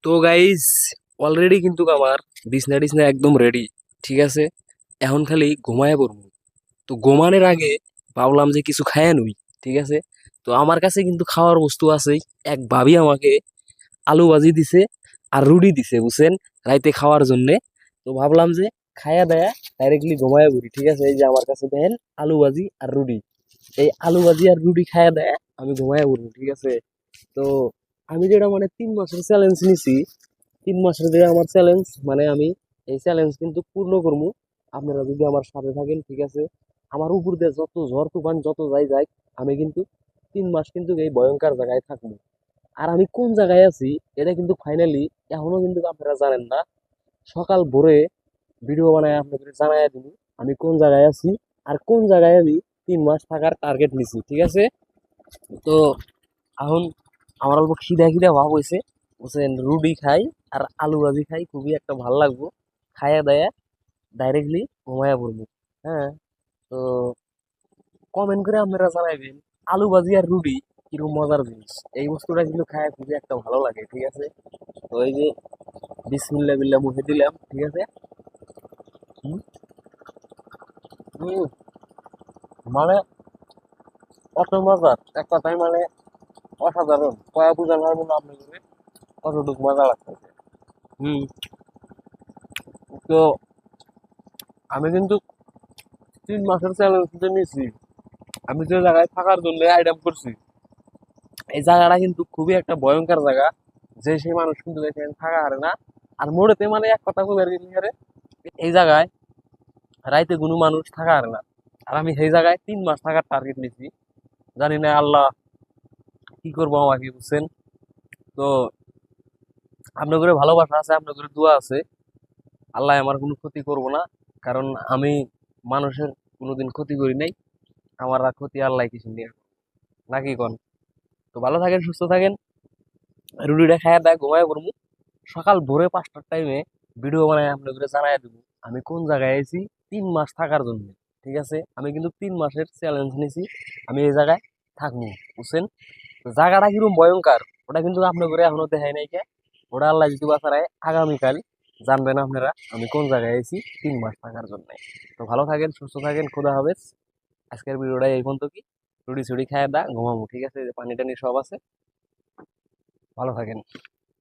তো guys, already কিন্তু আমার বিছনা টিছনা একদম রেডি। ঠিক আছে, এখন খালি ঘুমায় পড়বো। তো ঘুমানোর আগে ভাবলাম যে কিছু খায় নই। ঠিক আছে, তো আমার কাছে কিন্তু খাওয়ার বস্তু আছেই। এক ভাবি আমাকে আলু ভাজি দিছে আর রুটি দিছে, বুঝছেন, রাইতে খাওয়ার জন্যে। তো ভাবলাম যে খায়া দেয়া ডাইরেক্টলি ঘুমায় পড়ি। ঠিক আছে, এই যে আমার কাছে দেখেন আলু ভাজি আর রুটি। এই আলু ভাজি আর রুটি খায়া দেয়া আমি ঘুমায় পড়বো। ঠিক আছে, তো আমি যেটা মানে 3 মাসের চ্যালেঞ্জ নিছি, 3 মাসের যে আমার চ্যালেঞ্জ, মানে আমি এই চ্যালেঞ্জ কিন্তু পূর্ণ করবো আপনারা যদি আমার সাথে থাকেন। ঠিক আছে, আমার উপর দিয়ে যত ঝড় তুফান যত যাই যাই, আমি কিন্তু 3 মাস কিন্তু এই ভয়ঙ্কর জায়গায় থাকবো। আর আমি কোন জায়গায় আছি এটা কিন্তু ফাইনালি এখনো কিন্তু আপনারা জানেন না। সকাল ভোরে ভিডিও বানায় আপনাদের জানাই দিব আমি কোন জায়গায় আছি আর কোন জায়গায় আমি 3 মাস থাকার টার্গেট নিছি। ঠিক আছে, তো এখন আমার অল্প খিদা খিদা ভাব হয়েছে, বুঝছেন, রুটি খাই আর আলু ভাজি খাই, খুবই একটা ভাল লাগবো। খাইয়া দায়া ডাইরেক্টলি ঘুমাইয়া পড়বো। হ্যাঁ, তো কমেন্ট করে আপনারা জানাইবেন আলু ভাজি আর রুটি কিরকম মজার জিনিস। এই বস্তুটা কিন্তু খায় খুবই একটা ভালো লাগে। ঠিক আছে, তো এই যে বিসমিল্লা বিল্লাহ মুখে দিলাম। ঠিক আছে, হুম, হুম, মানে কত মজার এক কথায়, মানে অসাধারণ, কয়া বোঝানো পারবো না আপনাদের কতটুকু মজা লাগতেছে। হুম, তো আমি কিন্তু 3 মাসের চ্যালেঞ্জ নিয়েছি। আমি যে জায়গায় থাকার জন্য আইটেম করছি, এই জায়গাটা কিন্তু খুবই একটা ভয়ঙ্কর জায়গা। যে সেই মানুষ কিন্তু এখানে থাকা হারে না। আর মোড়েতে মানে এক কথা বলে আর কি, এই জায়গায় রাইতে কোনো মানুষ থাকা হারে না। আর আমি সেই জায়গায় 3 মাস থাকার টার্গেট নিয়েছি। জানি না আল্লাহ কি করবো আমাকে, বুঝছেন। তো আপনার করে ভালোবাসা আছে, আপনার করে দোয়া আছে, আল্লাহ আমার কোনো ক্ষতি করবো না। কারণ আমি মানুষের কোনোদিন ক্ষতি করি নাই। আমার আর ক্ষতি আল্লাহ কিছু নিয়ে, নাকি কন। তো ভালো থাকেন, সুস্থ থাকেন, রুটিটা খাইয়া দেয় ঘুমায় পড়বো। সকাল ভোরে 5টার টাইমে ভিডিও বানায় আপনাদের জানাই দেবো আমি কোন জায়গায় আছি 3 মাস থাকার জন্য। ঠিক আছে, আমি কিন্তু 3 মাসের চ্যালেঞ্জ নিয়েছি, আমি এই জায়গায় থাকবো, বুঝছেন। তো জায়গাটা কিরকম ভয়ঙ্কর ওটা কিন্তু আপনাদের এখনো দেখাই নাই কে। ওটা আল্লাহ যদি বাঁচায় আগামীকাল জানবেন আপনারা আমি কোন জায়গায় আছি 3 মাস থাকার জন্য। তো ভালো থাকেন, সুস্থ থাকেন, খোদা হাফেজ। আজকের ভিডিওটা এই পর্যন্ত কি, রুটি ছুটি খায় দা ঘুমাবো। ঠিক আছে, যে পানি টানি সব আছে, ভালো থাকেন।